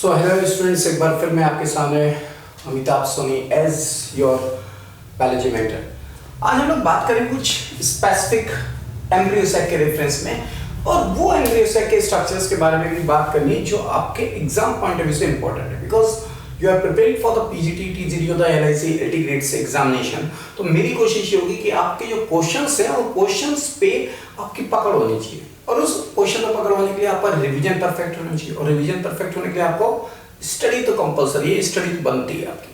So hello students, एक बार फिर मैं आपके सामने Amitabh Soni as your biology mentor. आज हम लोग बात करें कुछ स्पेसिफिक एम्ब्रियो सैक के रेफरेंस में, और वो एम्ब्रियो सैक के स्ट्रक्चर्स के बारे में भी बात करनी है जो आपके एग्जाम पॉइंट ऑफ व्यू से इंपॉर्टेंट है, because you are preparing for the PGT, TGT और the LIC LT grades examination. तो मेरी कोशिश ये होगी कि आपके जो क्वेश्चंस हैं वो क्वेश्चंस पे आपकी पकड़ होनी चाहिए, और उस क्वेश्चन पर पकड़ होने के लिए आपका रिवीजन परफेक्ट होना चाहिए, और रिवीजन परफेक्ट होने के लिए आपको स्टडी तो कंपलसरी है, स्टडी तो बनती है आपकी।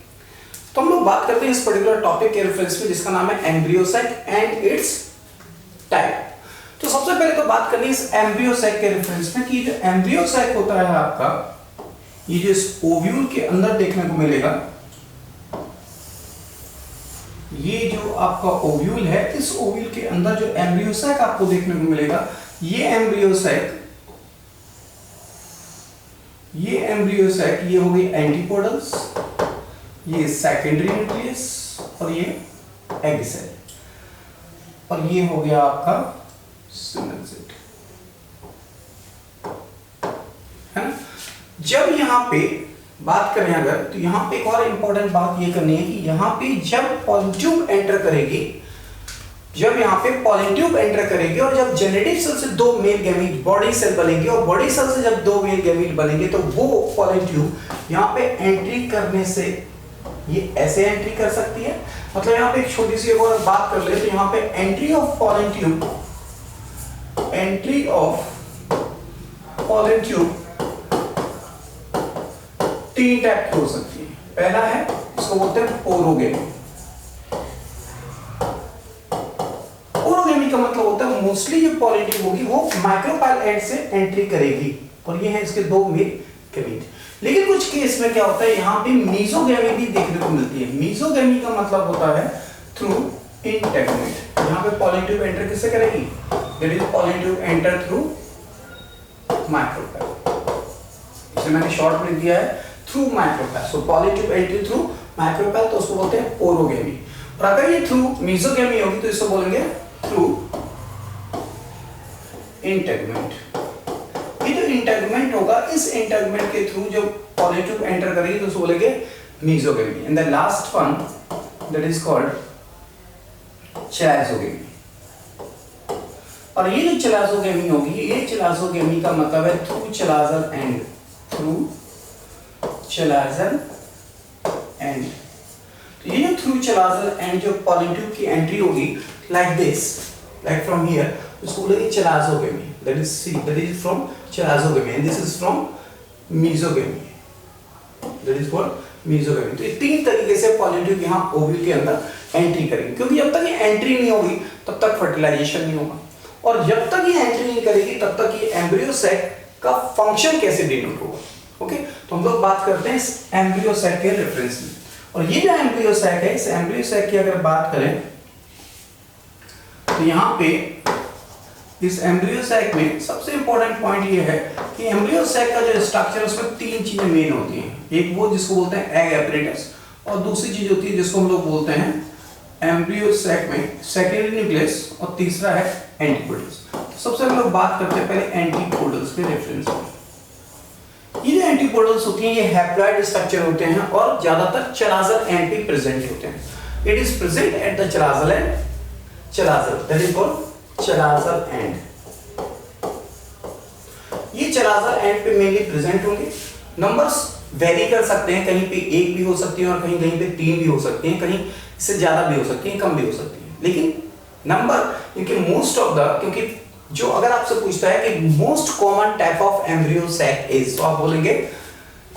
तो हम लोग बात करते हैं इस पर्टिकुलर टॉपिक के रेफरेंस में जिसका नाम है embryo sac and its type. तो सबसे पहले तो बात करनी है इस एम्ब्रियो सैक के रेफरेंस में कि जो एम्ब्रियो सैक होता है आपका, ये जो इस ओव्यूल के अंदर देखने को मिलेगा, ये जो आपका ओव्यूल है, इस ओव्यूल के अंदर जो एम्ब्रियो सैक आपको देखने को मिलेगा, ये एम्ब्रियो सैक ये हो गई एंटीपोडल्स, ये सेकेंडरी न्यूक्लियस, और ये एग सेल, और ये हो गया आपका सिंगल सेट, है ना। जब यहां पे बात करें अगर, तो यहां पे एक और इंपॉर्टेंट बात ये करनी है कि यहां पे जब पॉलीट्यूब एंटर करेगी, और जब जेनेटिक सेल से दो मेल गैमीट बॉडी सेल बनेंगे, और बॉडी सेल से जब दो मेल गैमीट बनेंगे, तो वो पॉलीट्यूब यहाँ पे एंट्री करने से ये ऐसे एंट्री कर सकती है। मतलब यहाँ पे एक छोटी सी और बात कर ले तो यहाँ पे एंट्री ऑफ पॉलीट्यूब तीन टाइप की हो सकती है। पहला है, इसको बोलते हैं पोरोगेमी। पोरोगेमी का मतलब होता है मोस्टली जो पॉलीट्यूब होगी वो माइक्रोपाइल एंड से एंट्री करेगी, और ये है इसके दो मेल गैमीट। लेकिन कुछ केस में क्या होता है, यहाँ पे मीजोगेमी भी देखने को मिलती है। मीजोगेमी का मतलब होता है थ्रू इंटेगमेंट। यहाँ पे पॉलीट्यूब एंटर किससे करेगी, that is pollen tube enter through micropyle. इसे मैंने शॉर्ट में दिया है through micropyle. So pollen tube entry through micropyle, तो उसको बोलते हैं पोरोगेमी। और अगर ये थ्रू मीजोगेमी होगी तो इसको बोलेंगे थ्रू इंटेगमेंट। ये जो इंटेगमेंट होगा, इस इंटेगमेंट के थ्रू जो पॉलीट्यूब एंटर करेगी तो उसको बोलेंगे mesogamy. And the last one that is called chalazogamy. और ये जो चलाजोगेमी होगी, ये चलाजोगेमी का मतलब है थ्रू चलाजल एंड, तो ये जो थ्रू चलाजल एंड जो पॉलीट्यूब की एंट्री होगी like this, like from here, उसको बोलेंगे chalazogamy. That is from chalazogamy, and this is from mesogamy, that is called mesogamy. तो ये तीन तरीके से पॉलीट्यूब यहाँ ओव्यूल के अंदर एंट्री करेगी, क्योंकि जब तक ये एंट्री नहीं होगी तब तक फर्टिलाइजेशन नहीं होगा, और जब तक ये एंट्री नहीं करेगी तब तक ये एम्ब्रियो सैक का फंक्शन कैसे डिनोट होगा। ओके, तो हम लोग बात करते हैं इस एम्ब्रियो सैक के रेफरेंस में। और ये जो एम्ब्रियो सैक है, इस एम्ब्रियो सैक की अगर बात करें तो यहाँ पे इस एम्ब्रियो सैक में सबसे इंपॉर्टेंट पॉइंट ये है कि एम्ब्रियो सैक का जो स्ट्रक्चर है उसमें तीन चीजें मेन होती हैं। एक वो जिसको बोलते हैं एग एपरेटस, और दूसरी चीज होती है जिसको हम लोग बोलते हैं एम्ब्रियो सैक में सेकेंडरी न्यूक्लियस, और तीसरा है एंटीपोडल्स। तो सबसे हम लोग बात करते हैं पहले एंटीपोडल्स के रेफरेंस में। ये जो एंटीपोडल्स होती हैं ये हैप्लॉइड स्ट्रक्चर होते हैं, और ज्यादातर चलाजल एंड पे प्रेजेंट होते हैं। It is present at the chalazal end, that is called chalazal end. ये चलाजल एंड पे मेनली प्रेजेंट होंगे। नंबर्स वेरी कर सकते हैं, कहीं पे एक भी हो सकती है और कहीं कहीं पे तीन भी हो सकती हैं, कहीं इससे ज्यादा भी हो सकती हैं, कम भी हो सकती हैं। लेकिन नंबर इनके मोस्ट ऑफ द, क्योंकि जो अगर आपसे पूछता है कि most common type of embryo sac is, तो आप बोलेंगे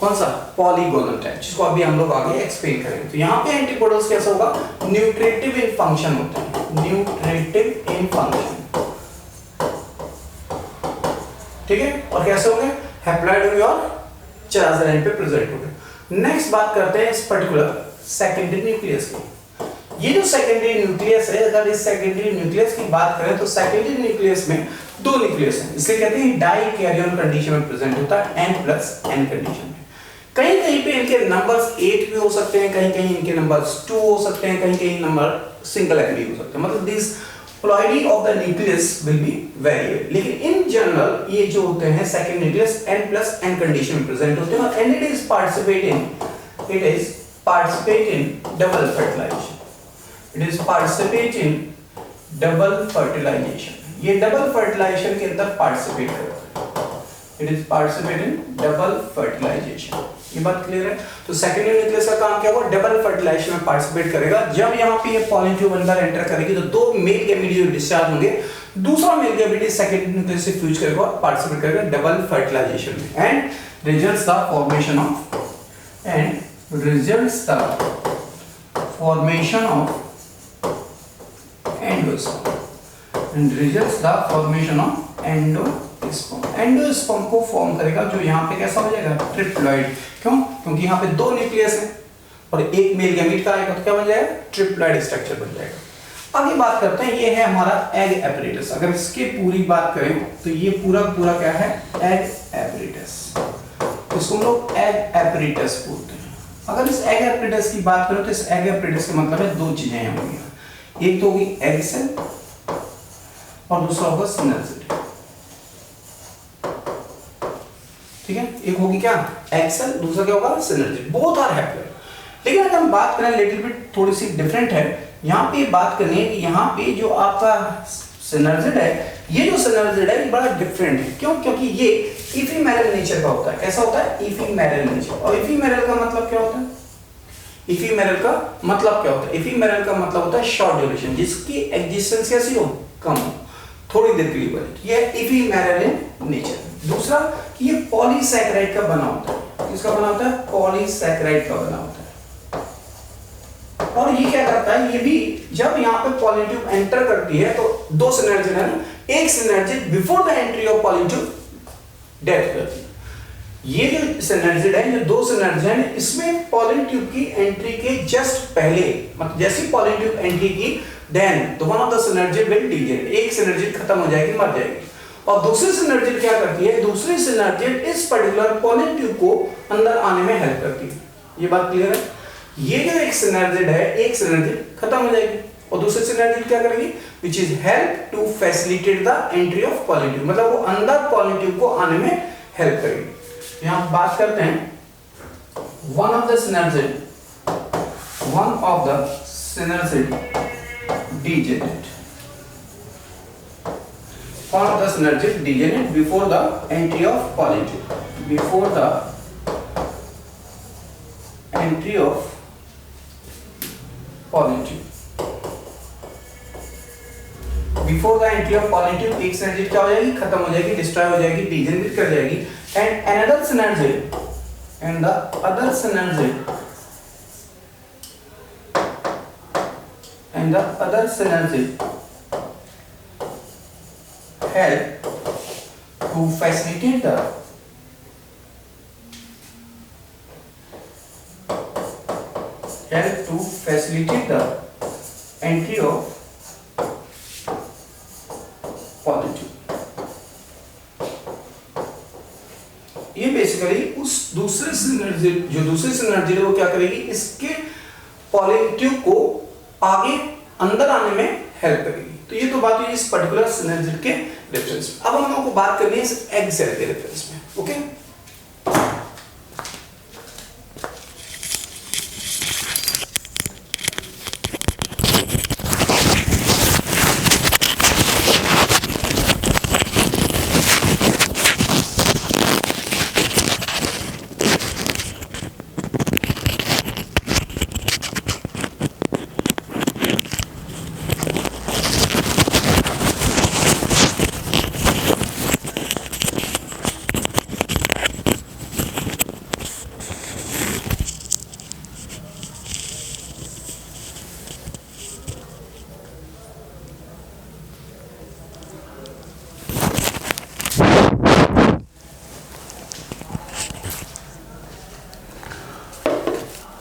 कौन सा, पॉलीगोनल टाइप, जिसको अभी हम लोग आगे एक्सप्लेन करेंगे। तो यहाँ पे एंटीपोडल्स कैसा होगा, न्यूट्रेटिव इन फंक्शन होता है, न्यूट्रेटिव इन फंक्शन, ठीक है। और कैसे होंगे, हैप्लॉइड होंगे और चलाजल एंड पे प्रेजेंट होंगे। नेक्स्ट बात करते हैं इस पर्टिकुलर सेकेंडरी न्यूक्लियस की। ये जो सेकेंडरी न्यूक्लियस है, अगर इस सेकेंडरी न्यूक्लियस की बात करें तो सेकेंडरी न्यूक्लियस में दो न्यूक्लियस हैं, इसलिए कहते हैं डाइकैरियन कंडीशन में प्रेजेंट होता है, N+N कंडीशन में। कहीं कहीं पे इनके नंबर्स 8 भी हो सकते हैं, कहीं कहीं इनके नंबर्स 2 हो सकते हैं, कहीं कहीं नंबर सिंगल एन भी हो सकते हैं। मतलब this ploidy of the nucleus will be variable. लेकिन इन जनरल ये जो होते हैं सेकंड न्यूक्लियस n+n कंडीशन में प्रेजेंट होते हैं, और it is participate in double fertilization. It is participate in double fertilization. ये डबल फर्टिलाइजेशन के अंदर पार्टिसिपेट करता है। It is participate in double fertilization. ये बात क्लियर है? तो सेकेंडरी न्यूक्लियस का काम क्या होगा? डबल फर्टिलाइजेशन में पार्टिसिपेट करेगा। जब यहाँ पे ये पॉलन ट्यूब अंदर एंटर करेगी तो दो मेल गैमीट जो डिस्चार्ज होंगे, दूसरा मेल गैमीट सेकेंडरी न्यूक्लियस से फ्यूज करेगा और पार्टिसिपेट करेगा डबल फर्टिलाइजेशन में, and results the formation of endosperm को फॉर्म करेगा, जो यहाँ पे कैसा हो जाएगा? ट्रिप्लॉइड। क्यों? क्योंकि यहाँ पे दो न्यूक्लियस हैं और एक मेल गैमीट का आएगा तो क्या बन जाएगा? ट्रिप्लॉइड स्ट्रक्चर बन जाएगा। अब ये बात करते हैं, ये है हमारा एग एपरेटस। अगर इसके पूरी बात करें तो ये पूरा क्या है? Egg apparatus. इसको हम लोग एग एपरेटस बोलते हैं। अगर इस एग एपरेटस की बात करें तो इस एग एपरेटस का मतलब है दो चीजें होंगी। एक तो होगी एग सेल और दूसरा होगा सिनर्जिड। ठीक है, एक होगी क्या? एग सेल, दूसरा क्या होगा? सिनर्जिड। Both are haploid. लेकिन अगर हम बात करें लिटिल बिट थोड़ी सी डिफरेंट है, यहाँ पे बात करनी है कि यहाँ पे जो आपका सिनर्जिड है, ये जो सिनर्जिड है ये बड़ा डिफरेंट है। क्यों? क्योंकि ये इफीमेरल नेचर का होता है। कैसा होता है? इफीमेरल नेचर। और इफीमेरल का मतलब क्या होता है? इफीमेरल का मतलब क्या होता है? इफीमेरल का मतलब होता है शॉर्ट ड्यूरेशन, जिसकी एग्जिस्टेंस कैसी हो? कम हो, थोड़ी देर के लिए बने। ये इफीमेरल इन नेचर। दूसरा कि ये पॉलीसैकेराइड का बना होता है। किसका बना होता है? पॉलीसैकेराइड का बना होता है। और ये क्या करता है? ये भी जब यहाँ पे पॉलन ट्यूब एंटर करती है तो दो सिनर्जिड है ना, एक synergid before the entry of pollen tube death करती है। ये जो सिनर्जिड है, जो दो सिनर्जिड है, इसमें पॉलन ट्यूब की एंट्री के जस्ट पहले, मतलब जैसे पॉलन ट्यूब एंट्री की, then the one of the synergid will degenerate. एक सिनर्जिड खत्म हो जाएगी, मर जाएगी, और दूसरी सिनर्जिड क्या करती है? दूसरी सिनर्जिड इस पर्टिकुलर पॉलन ट्यूब को अंदर आने में हेल्प करती है। ये बात क्लियर है? ये जो एक सिनर्जिड है, एक सिनर्जिड खत्म हो जाएगी और दूसरी सिनर्जिड क्या करेगी? Which is help to facilitate the entry of pollen tube, मतलब वो अंदर पॉलन ट्यूब को आने में हेल्प करेगी। यहाँ बात करते हैं one of the synergid degenerate. One of the synergic degenerate before the entry of pollen tube. Before the entry of pollen tube. Before the entry of pollen tube, एक synergid क्या हो जाएगी? खत्म हो जाएगी, डिस्ट्रॉय हो जाएगी, degenerate कर जाएगी, and another synergid, and the other synergid, and the other synergid help to facilitate the entry of pollen tube. ये बेसिकली उस दूसरे सिनर्जिड, जो दूसरी सिनर्जिड है वो क्या करेगी? इसके पॉलन ट्यूब को आगे अंदर आने में हेल्प करेगी। तो ये तो बात हुई इस पर्टिकुलर सिनर्जिड के रेफरेंस में। अब हम लोगों को बात करनी है इस एग सेल के रेफरेंस में। ओके,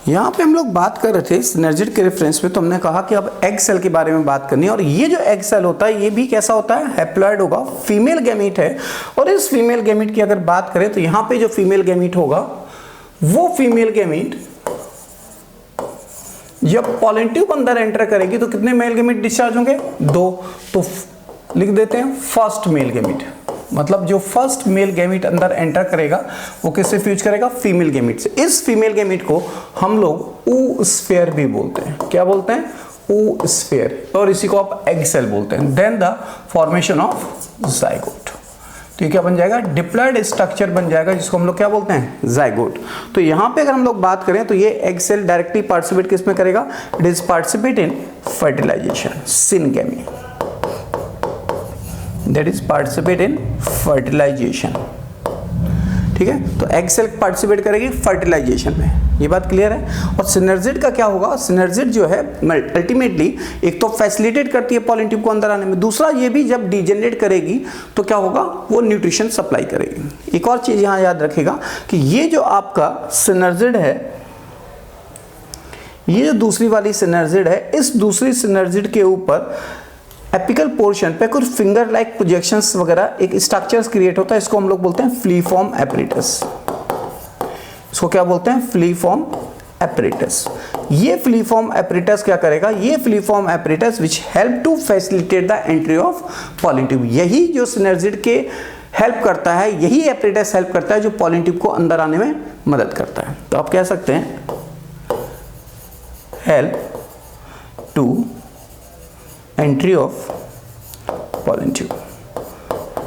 यहाँ पे हम लोग बात कर रहे थे सिनर्जिड के रेफरेंस में, तो हमने कहा कि अब एग सेल के बारे में बात करनी है। और ये जो एग सेल होता है ये भी कैसा होता है? हैप्लॉइड होगा, फीमेल गैमीट है। और इस फीमेल गैमीट की अगर बात करें तो यहाँ पे जो फीमेल गैमीट होगा वो फीमेल गैमीट जब पॉलन ट्यूब अंदर एंटर करेगी तो कितने मेल गैमेट डिस्चार्ज होंगे? 2। तो लिख देते हैं फर्स्ट मेल गैमेट, मतलब जो फर्स्ट मेल गैमेट अंदर एंटर करेगा वो किससे फ्यूज करेगा? फीमेल गैमेट से। इस फीमेल गैमेट को हम लोग oosphere भी बोलते हैं। क्या बोलते हैं? oosphere, और इसी को आप एग सेल बोलते हैं। Then the formation of zygote, तो ये क्या बन जाएगा? डिप्लॉयड स्ट्रक्चर बन जाएगा, जिसको हम लोग क्या बोलते हैं? जाइगोट। तो यहाँ पे अगर हम लोग बात करें तो ये एग सेल डायरेक्टली पार्टिसिपेट किस में करेगा? It is participate in fertilization, syngamy, that is participate in fertilization. ठीक है, तो एग सेल पार्टिसिपेट करेगी फर्टिलाइजेशन में, ये बात क्लियर है। और सिनर्जिड का क्या होगा? सिनर्जिड जो है अल्टीमेटली एक तो फैसिलिटेट करती है पॉलन ट्यूब को अंदर आने में, दूसरा ये भी जब डिजेनरेट करेगी तो क्या होगा? वो न्यूट्रिशन सप्लाई करेगी। एक और चीज यहाँ याद रखेगा कि ये जो आपका सिनर्जिड है, ये जो दूसरी वाली सिनर्जिड है, इस दूसरी सिनर्जिड के ऊपर एपिकल पोर्शन पे कुछ फिंगर लाइक प्रोजेक्शंस वगैरह एक स्ट्रक्चर्स क्रिएट होता है, इसको हम लोग बोलते हैं फ्लीफॉर्म एपरेटस। इसको क्या बोलते हैं? Filiform apparatus. ये फ्लीफॉर्म एपरेटस क्या करेगा? ये filiform apparatus which help to facilitate the entry of pollen tube. यही जो सिनर्जिड के हेल्प करता है, यही एपरेटस हेल्प करता है जो पॉलन ट्यूब को अंदर आने में मदद करता है। तो आप कह सकते हैं help to entry of pollen tube.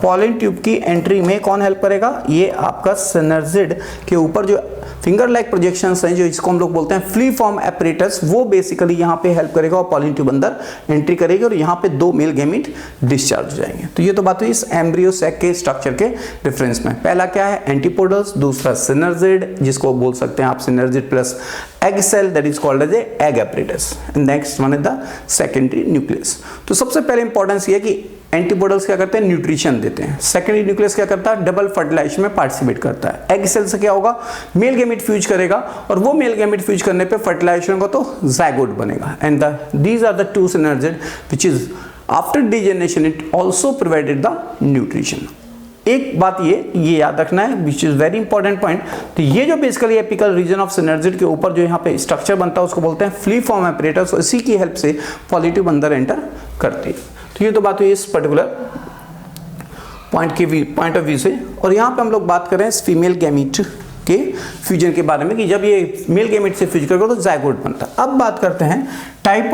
Pollen tube की एंट्री में कौन हेल्प करेगा? ये आपका सिनर्जिड के ऊपर जो फिंगर लाइक प्रोजेक्शंस हैं, जो इसको हम लोग बोलते हैं फ्लीफॉर्म एपरेटस, वो बेसिकली यहाँ पे हेल्प करेगा और पॉलन ट्यूब अंदर एंट्री करेगी और यहाँ पे 2 मेल गैमेट डिस्चार्ज हो जाएंगे। तो ये तो बात हुई इस एम्ब्रियो सैक के स्ट्रक्चर के डिफरेंस में। पहला क्या है? एंटीपोडल्स, दूसरा सिनर्जिड, जिसको बोल सकते हैं आप synergid plus egg cell, that is called as a egg apparatus, and next one is the secondary nucleus। तो सबसे पहले इंपॉर्टेंस ये है कि एंटीबॉडल्स क्या करते हैं? न्यूट्रिशन देते हैं। सेकेंडरी न्यूक्लियस क्या करता है? डबल फर्टिलाइजेशन में पार्टिसिपेट करता है। एग सेल से क्या होगा? मेल गैमेट फ्यूज करेगा, और वो मेल गैमेट फ्यूज करने पे फर्टिलाइजेशन होगा तो जाइगोट बनेगा। And these are the two synergid which is after degeneration it also provided the nutrition. एक बात ये याद रखना है, which is very important point. तो ये जो basically apical region of synergid के ऊपर जो यहाँ पे स्ट्रक्चर बनता है उसको बोलते हैं फ्लीफॉर्म एपरेटस, इसी की हेल्प से पॉलन ट्यूब अंदर एंटर करती है। तो ये तो बात हुई इस पर्टिकुलर पॉइंट ऑफ व्यू से। और यहाँ पे हम लोग बात कर रहे हैं इस फीमेल गैमेट के फ्यूजन के बारे में कि जब ये मेल गैमेट से फ्यूज करेगा तो जाइगोट बनता है। अब बात करते हैं टाइप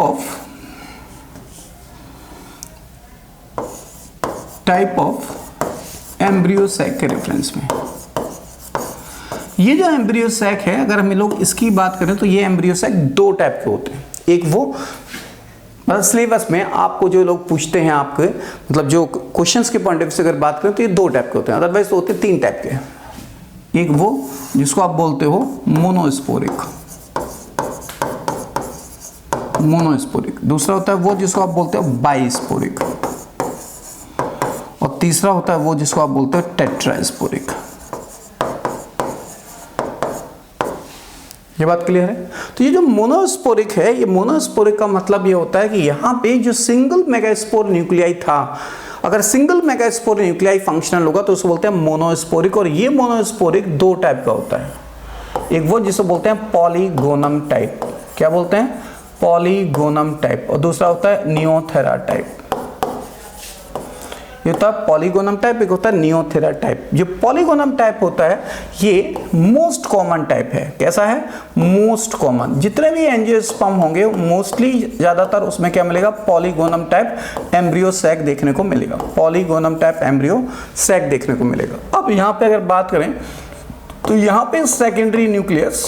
ऑफ एम्ब्रियो सैक के रेफरेंस में। ये जो एम्ब्रियो सैक है, अगर हम लोग इसकी बात करें तो ये एम्ब्रियो सैक 2 टाइप के होते हैं। एक वो मतलब सिलेबस में आपको जो लोग पूछते हैं, आपके मतलब जो क्वेश्चंस के पॉइंट ऑफ व्यू से अगर बात करें तो ये 2 टाइप के होते हैं, अदरवाइज तो होते हैं 3 टाइप के। एक वो जिसको आप बोलते हो मोनोस्पोरिक, दूसरा होता है वो जिसको आप बोलते हो बाइस्पोरिक, और तीसरा होता है वो जिसको आप बोलते हो टेट्रास्पोरिक। ये बात क्लियर है? तो ये जो मोनोस्पोरिक है, ये मोनोस्पोरिक का मतलब ये होता है कि यहाँ पे जो सिंगल मेगास्पोर न्यूक्लियाई था, अगर सिंगल मेगास्पोर न्यूक्लियाई फंक्शनल होगा तो उसको बोलते हैं मोनोस्पोरिक। और ये मोनोस्पोरिक 2 टाइप का होता है। एक वो जिसको बोलते हैं पॉलीगोनम टाइप, क्या बोलते हैं? पॉलीगोनम टाइप, और दूसरा होता है नियोथेरा टाइप। ये होता है पॉलीगोनम टाइप, एक होता है नियोथेरा टाइप। जो पॉलीगोनम टाइप होता है ये मोस्ट कॉमन टाइप है। कैसा है? Most common. जितने भी एंजियोस्पर्म होंगे मोस्टली ज्यादातर उसमें क्या मिलेगा? पॉलीगोनम टाइप एम्ब्रियो सैक देखने को मिलेगा, पॉलीगोनम टाइप एम्ब्रियो सैक देखने को मिलेगा। अब यहाँ पे अगर बात करें तो यहाँ पे सेकेंडरी न्यूक्लियस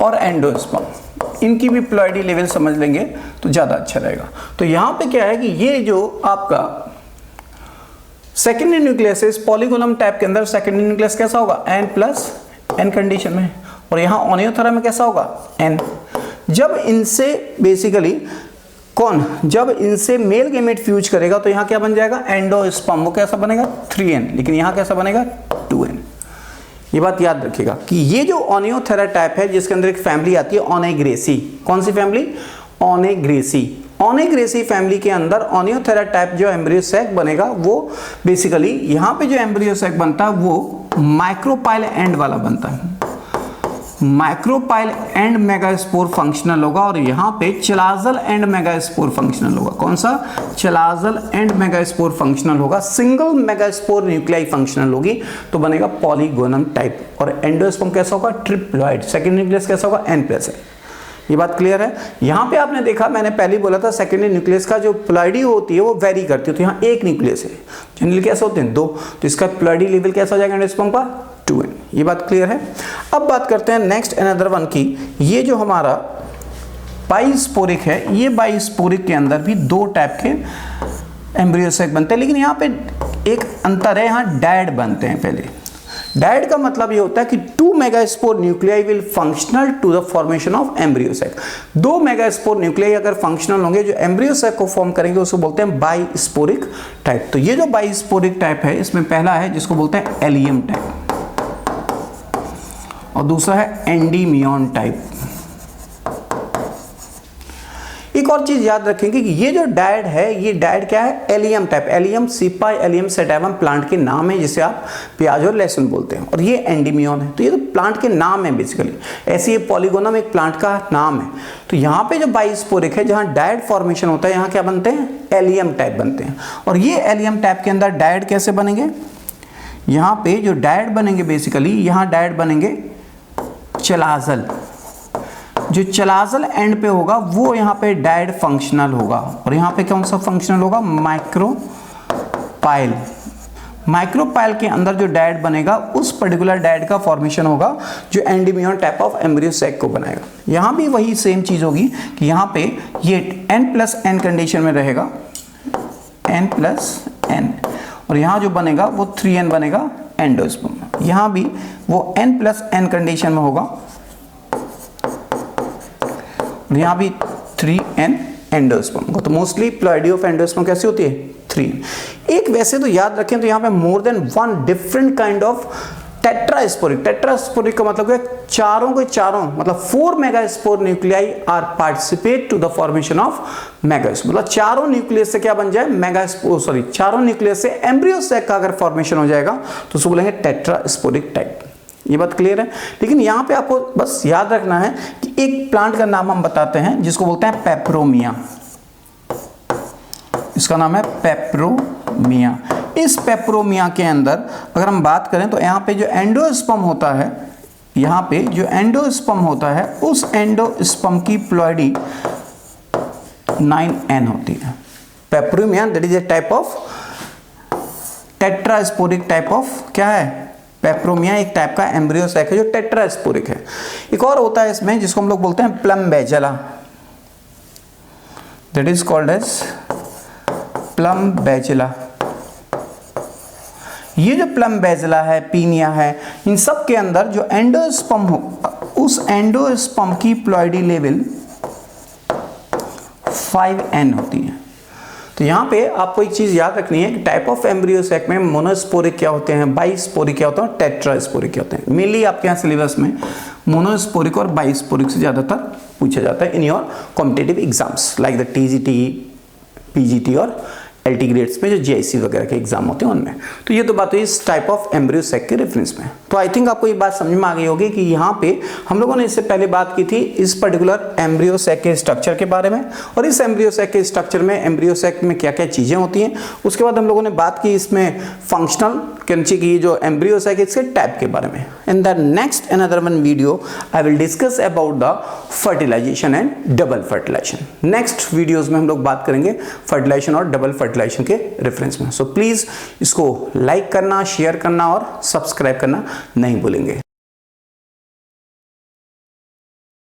और एंडोस्पर्म, इनकी भी प्लॉइडी लेवल समझ लेंगे तो ज़्यादा अच्छा रहेगा। तो यहाँ पे क्या है कि ये जो आपका सेकेंडरी न्यूक्लियस है, इस पॉलीगोनम टाइप के अंदर सेकेंडरी न्यूक्लियस कैसा होगा? n+n कंडीशन में, और यहाँ ओनियोथेरा में कैसा होगा? n। जब इनसे बेसिकली जब इनसे मेल गैमेट फ्यूज करेगा तो यहाँ क्या बन जाएगा? एंडोस्पर्म। वो कैसा बनेगा? 3n, लेकिन यहाँ कैसा बनेगा? 2n। ये बात याद रखिएगा कि ये जो ओनियोथेरा टाइप है जिसके अंदर एक फैमिली आती है ओनेग्रेसी। कौन सी फैमिली? ओनेग्रेसी। ओनेग्रेसी फैमिली के अंदर ओनियोथेरा टाइप जो एम्ब्रियो सैक बनेगा वो बेसिकली यहाँ पे जो एम्ब्रियो सैक बनता है वो माइक्रोपाइल एंड वाला बनता है। माइक्रोपाइल एंड मेगास्पोर फंक्शनल होगा और यहाँ पे चलाजल एंड मेगास्पोर फंक्शनल होगा। कौन सा? चलाजल एंड मेगास्पोर फंक्शनल होगा। सिंगल मेगास्पोर न्यूक्लियाई फंक्शनल होगी तो बनेगा पॉलीगोनम टाइप। और एंडोस्पर्म कैसा होगा? ट्रिप्लॉइड। सेकेंड न्यूक्लियस कैसा होगा? N+. ये बात क्लियर है। यहाँ पे आपने देखा, मैंने पहले बोला था सेकेंडरी न्यूक्लियस का जो प्लॉइडी होती है वो वेरी करती है। तो यहाँ एक न्यूक्लियस है, जनरली कैसे होते हैं? 2। तो इसका प्लॉइडी लेवल कैसा हो जाएगा एंडोस्पर्म का? 2n। ये बात क्लियर है। अब बात करते हैं नेक्स्ट अनदर वन की। ये जो हमारा बाइस्पोरिक है, ये बाइस्पोरिक के अंदर भी 2 टाइप के एम्ब्रियो सैक बनते हैं, लेकिन यहाँ पे एक अंतर है, यहाँ डैड बनते हैं पहले। डैड का मतलब ये होता है कि 2 megaspore nuclei will functional to the formation of embryo sac. 2 megaspore nuclei अगर फंक्शनल होंगे, जो एम्ब्रियो सैक को फॉर्म करेंगे, उसको बोलते हैं बाइस्पोरिक टाइप। तो ये जो बाइस्पोरिक टाइप है, इसमें पहला है जिसको बोलते हैं एलियम टाइप और दूसरा है एंडीमियन टाइप। एक और चीज याद रखेंगे कि ये जो डैड है, ये डैड क्या है? Allium type. Allium cepa, allium sativum plant के नाम है जिसे आप प्याज और लहसुन बोलते हैं। और ये एंडीमियन है। तो ये तो प्लांट के नाम है बेसिकली। ऐसे ये पॉलीगोनम एक प्लांट का नाम है। तो यहाँ पे जो बाइस्पोरिक है, जहाँ डैड फॉर्मेशन होता है, यहाँ क्या बनते हैं? एलियम टाइप बनते हैं। और ये एलियम टाइप के अंदर डैड कैसे बनेंगे? यहाँ पे जो डैड बनेंगे बेसिकली, यहाँ डैड बनेंगे चलाजल। जो चलाजल एंड पे होगा वो यहाँ पे डैड फंक्शनल होगा। और यहाँ पे कौन सा फंक्शनल होगा? माइक्रोपाइल। माइक्रोपाइल के अंदर जो डैड बनेगा, उस पर्टिकुलर डैड का फॉर्मेशन होगा जो एंडीमियन टाइप ऑफ एम्ब्रियो सैक को बनाएगा। यहाँ भी वही सेम चीज होगी कि यहाँ पे ये N+N कंडीशन में रहेगा, N+N। और यहाँ जो बनेगा वो 3n बनेगा एंडोस्पर्म। यहाँ भी वो N+N कंडीशन में होगा, यहाँ भी 3n एंडोस्पर्म होगा। तो मोस्टली प्लॉइडी ऑफ एंडोस्पर्म कैसी होती है? 3n। एक वैसे तो याद रखें तो यहाँ पे more than 1 different kind of tetrasporic. Tetrasporic का मतलब है चारों के चारों, मतलब 4 megaspore nuclei are participate to the formation of megaspore. मतलब चारों न्यूक्लियस से क्या बन जाए? मेगास्पोर, चारों न्यूक्लियस से एम्ब्रियो सैक का अगर फॉर्मेशन हो जाएगा तो उसको बोलेंगे टेट्रास्पोरिक टाइप। ये बात क्लियर है। लेकिन यहाँ पे आपको बस याद रखना है कि एक प्लांट का नाम हम बताते हैं जिसको बोलते हैं पेपरोमिया। इसका नाम है पेपरोमिया। इस पेपरोमिया के अंदर अगर हम बात करें तो यहाँ पे जो एंडोस्पर्म होता है, यहाँ पे जो एंडोस्पर्म होता है, उस एंडोस्पर्म की प्लॉइडी 9n होती है। Peperomia that is a type of tetrasporic type of क्या है? पेपरोमिया एक टाइप का एम्ब्रियो सैक है जो टेट्रास्पोरिक है। एक और होता है इसमें जिसको हम लोग बोलते हैं plumbagella, that is called as plumbagella. ये जो प्लम बेजिला है, पीनिया है, इन सब के अंदर जो एंडोस्पर्म हो, उस एंडोस्पर्म की प्लॉइडी लेवल 5n होती है। तो यहाँ पे आपको एक चीज याद रखनी है कि टाइप ऑफ एम्ब्रियो सैक में मोनोस्पोरिक क्या होते हैं, बाइस्पोरिक क्या होते हैं, टेट्रास्पोरिक क्या होते हैं। मेनली आपके यहाँ सिलेबस में मोनोस्पोरिक और बाइस्पोरिक से ज्यादातर पूछा जाता है in your competitive exams like the TGT, PGT और LT ग्रेड्स में जो GIC वगैरह के एग्जाम होते हैं उनमें। तो ये तो बात हुई इस टाइप ऑफ एम्ब्रियो सैक के रेफरेंस में। तो आई थिंक आपको ये बात समझ में आ गई होगी कि यहाँ पे हम लोगों ने इससे पहले बात की थी इस पर्टिकुलर एम्ब्रियो सैक के स्ट्रक्चर के बारे में, और इस एम्ब्रियो सैक के स्ट्रक्चर में एम्ब्रियो सैक में क्या क्या चीजें होती हैं। उसके बाद हम लोगों ने बात की इसमें फंक्शनल कंची की जो एम्ब्रियो सैक इसके टाइप के बारे में। In the next another one video I will discuss about the fertilization and double fertilization. Next videos में हम लोग बात करेंगे फर्टिलाइजेशन और डबल फर्टिलाइजेशन के रेफरेंस में। सो प्लीज इसको लाइक करना, शेयर करना और सब्सक्राइब करना नहीं भूलेंगे।